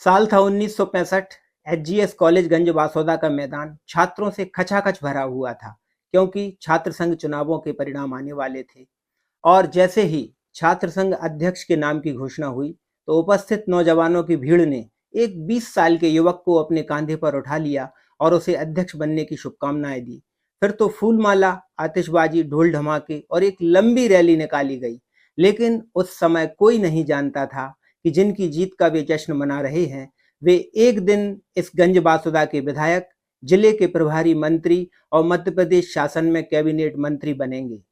साल था 1965। HGS college गंज बासौदा का मैदान छात्रों से खचाखच भरा हुआ था, क्योंकि छात्र संघ चुनावों के परिणाम आने वाले थे। और जैसे ही छात्र संघ अध्यक्ष के नाम की घोषणा हुई, तो उपस्थित नौजवानों की भीड़ ने एक 20 साल के युवक को अपने कांधे पर उठा लिया और उसे अध्यक्ष बनने की शुभकामनाएं दी। फिर तो फूलमाला, आतिशबाजी, ढोल धमाके और एक लंबी रैली निकाली गई। लेकिन उस समय कोई नहीं जानता था कि जिनकी जीत का वे जश्न मना रहे हैं, वे एक दिन इस गंज बासुदा के विधायक, जिले के प्रभारी मंत्री और मध्य प्रदेश शासन में कैबिनेट मंत्री बनेंगे।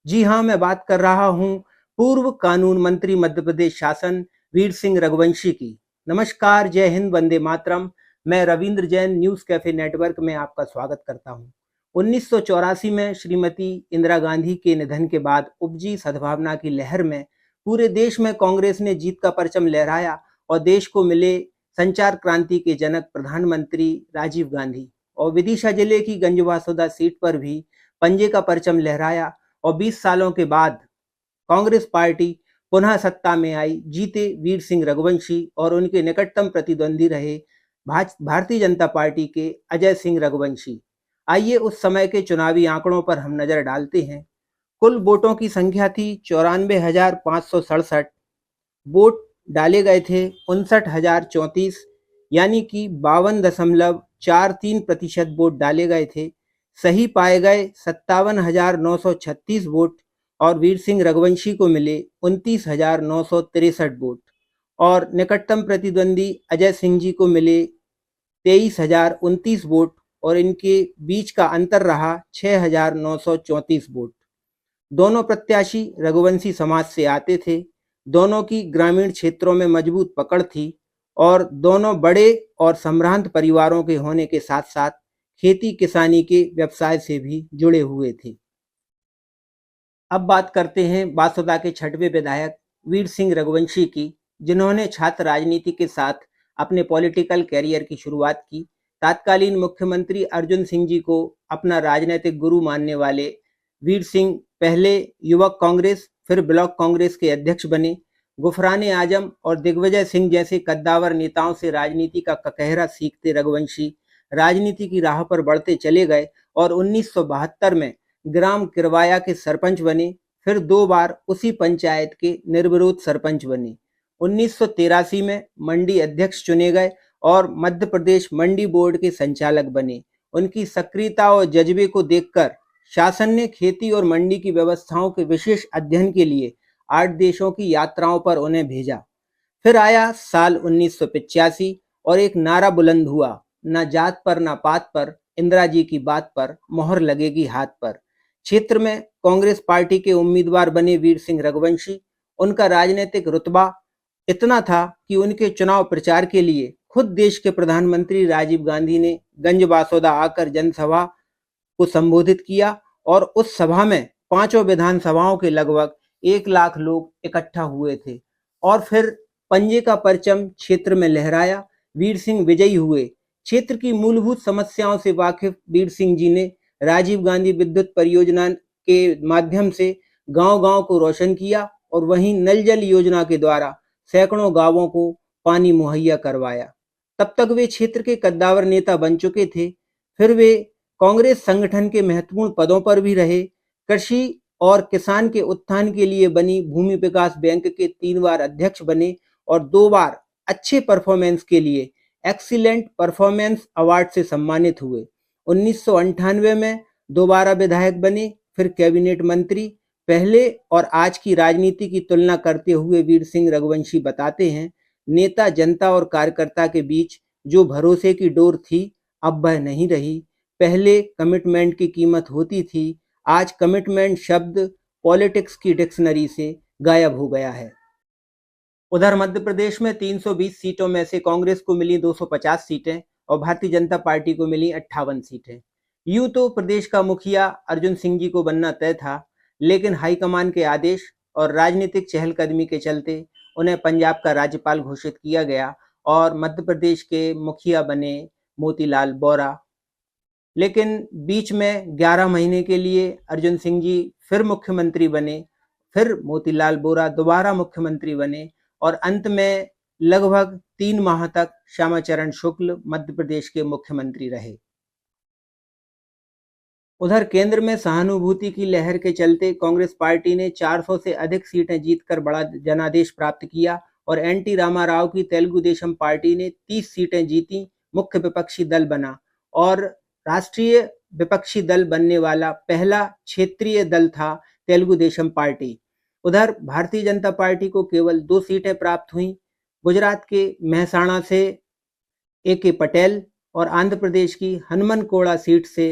जी हाँ, मैं बात कर रहा हूँ पूर्व कानून मंत्री मध्य प्रदेश शासन वीर सिंह रघुवंशी की। नमस्कार, जय हिंद, वंदे मातरम। मैं Ravindra Jain news cafe network में आपका स्वागत करता हूँ। 1984 में श्रीमती इंदिरा गांधी के निधन के बाद उपजी सद्भावना की लहर में पूरे देश में कांग्रेस ने जीत का परचम लहराया और देश को मिले संचार क्रांति के जनक प्रधानमंत्री राजीव गांधी। और विदिशा जिले की गंजबासौदा सीट पर भी पंजे का परचम लहराया और 20 सालों के बाद कांग्रेस पार्टी पुनः सत्ता में आई। जीते वीर सिंह रघुवंशी और उनके निकटतम प्रतिद्वंदी रहे भारतीय जनता पार्टी के अजय सिंह रघुवंशी। आइए उस समय के चुनावी आंकड़ों पर हम नजर डालते हैं। कुल वोटों की संख्या थी 94,567। वोट डाले गए थे 59,034, यानी कि 52.43% वोट डाले गए थे। सही पाए गए 57,936 वोट और वीर सिंह रघुवंशी को मिले 29,963 वोट और निकटतम प्रतिद्वंदी अजय सिंह जी को मिले 23,029 वोट और इनके बीच का अंतर रहा 6,934 वोट। दोनों प्रत्याशी रघुवंशी समाज से आते थे, दोनों की ग्रामीण क्षेत्रों में मजबूत पकड़ थी और दोनों बड़े और सम्भ्रांत परिवारों के होने के साथ साथ खेती किसानी के व्यवसाय से भी जुड़े हुए थे। अब बात करते हैं बासुदा के छठवें विधायक वीर सिंह रघुवंशी की, जिन्होंने छात्र राजनीति के साथ अपने पॉलिटिकल कैरियर की शुरुआत की। तत्कालीन मुख्यमंत्री अर्जुन सिंह जी को अपना राजनीतिक गुरु मानने वाले वीर सिंह पहले युवक कांग्रेस, फिर ब्लॉक कांग्रेस के अध्यक्ष बने। गुफराने आजम और दिग्विजय सिंह जैसे कद्दावर नेताओं से राजनीति का ककहरा सीखते रघुवंशी राजनीति की राह पर बढ़ते चले गए और 1972 में ग्राम किरवाया के सरपंच बने। फिर 2 बार उसी पंचायत के निर्विरोध सरपंच बने। 1983 में मंडी अध्यक्ष चुने गए और मध्य प्रदेश मंडी बोर्ड के संचालक बने। उनकी सक्रियता और जज्बे को देखकर शासन ने खेती और मंडी की व्यवस्थाओं के विशेष अध्ययन के लिए 8 देशों की यात्राओं पर उन्हें भेजा। फिर आया साल 1985 और एक नारा बुलंद हुआ, ना जात पर ना पात पर, इंदिरा जी की बात पर, मोहर लगेगी हाथ पर। क्षेत्र में कांग्रेस पार्टी के उम्मीदवार बने वीर सिंह रघुवंशी। उनका राजनीतिक रुतबा इतना था कि उनके चुनाव प्रचार के लिए खुद देश के प्रधानमंत्री राजीव गांधी ने गंज बासौदा आकर जनसभा को संबोधित किया और उस सभा में 5 विधानसभाओं के लगभग 1 लाख लोग इकट्ठा हुए थे। और फिर पंजे का परचम क्षेत्र में लहराया। वीर सिंह विजयी हुए। क्षेत्र की मूलभूत समस्याओं से वाकिफ वीर सिंह जी ने राजीव गांधी विद्युत परियोजना के माध्यम से गांव-गांव को रोशन किया और वहीं नल जल योजना के द्वारा सैकड़ों गांवों को पानी मुहैया करवाया। तब तक वे क्षेत्र के कद्दावर नेता बन चुके थे। फिर वे कांग्रेस संगठन के महत्वपूर्ण पदों पर भी रहे। कृषि और किसान के उत्थान के लिए बनी भूमि विकास बैंक के 3 बार अध्यक्ष बने और 2 बार अच्छे परफॉर्मेंस के लिए एक्सीलेंट परफॉर्मेंस अवार्ड से सम्मानित हुए। 1998 में दोबारा विधायक बने, फिर कैबिनेट मंत्री। पहले और आज की राजनीति की तुलना करते हुए वीर सिंह रघुवंशी बताते हैं, नेता, जनता और कार्यकर्ता के बीच जो भरोसे की डोर थी, अब वह नहीं रही। पहले कमिटमेंट की कीमत होती थी, आज कमिटमेंट शब्द पॉलिटिक्स की डिक्शनरी से गायब हो गया है। उधर मध्य प्रदेश में 320 सीटों में से कांग्रेस को मिली 250 सीटें और भारतीय जनता पार्टी को मिली 58 सीटें। यूं तो प्रदेश का मुखिया अर्जुन सिंह जी को बनना तय था, लेकिन हाईकमान के आदेश और राजनीतिक चहलकदमी के चलते उन्हें पंजाब का राज्यपाल घोषित किया गया और मध्य प्रदेश के मुखिया बने मोतीलाल वोरा। लेकिन बीच में 11 महीने के लिए अर्जुन सिंह जी फिर मुख्यमंत्री बने, फिर मोतीलाल वोरा दोबारा मुख्यमंत्री बने और अंत में लगभग 3 माह तक श्यामाचरण शुक्ल मध्य प्रदेश के मुख्यमंत्री रहे। उधर केंद्र में सहानुभूति की लहर के चलते कांग्रेस पार्टी ने 400 से अधिक सीटें जीतकर बड़ा जनादेश प्राप्त किया और एनटी रामाराव की तेलुगु देशम पार्टी ने 30 सीटें जीती, मुख्य विपक्षी दल बना और राष्ट्रीय विपक्षी दल बनने वाला पहला क्षेत्रीय दल था तेलुगु देशम पार्टी। उधर भारतीय जनता पार्टी को केवल 2 सीटें प्राप्त हुईं। गुजरात के मेहसाणा से ए.के. पटेल और आंध्र प्रदेश की हनुमनकोड़ा सीट से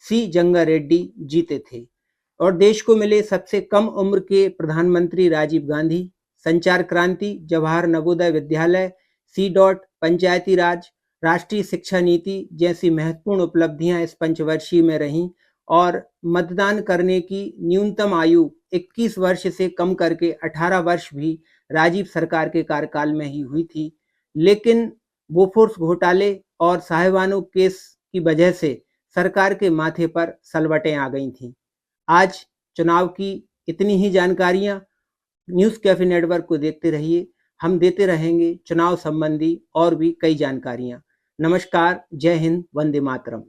सी जंगा रेड्डी जीते थे। और देश को मिले सबसे कम उम्र के प्रधानमंत्री राजीव गांधी, संचार क्रांति, जवाहर नवोदय विद्यालय, सी.डॉट, पंचायती राज, राष्ट्रीय शिक्षा नीति जैसी महत्वपूर्ण उपलब्धियां इस पंचवर्षीय में रहीं और मतदान करने की न्यूनतम आयु 21 वर्ष से कम करके 18 वर्ष भी राजीव सरकार के कार्यकाल में ही हुई थी। लेकिन बोफोर्स घोटाले और साहिबानो केस की वजह से सरकार के माथे पर सलवटें आ गई थीं। आज चुनाव की इतनी ही जानकारियां। न्यूज़ कैफे नेटवर्क को देखते रहिए, हम देते रहेंगे चुनाव संबंधी और भी कई जानकारियां। नमस्कार, जय हिंद, वंदे मातरम।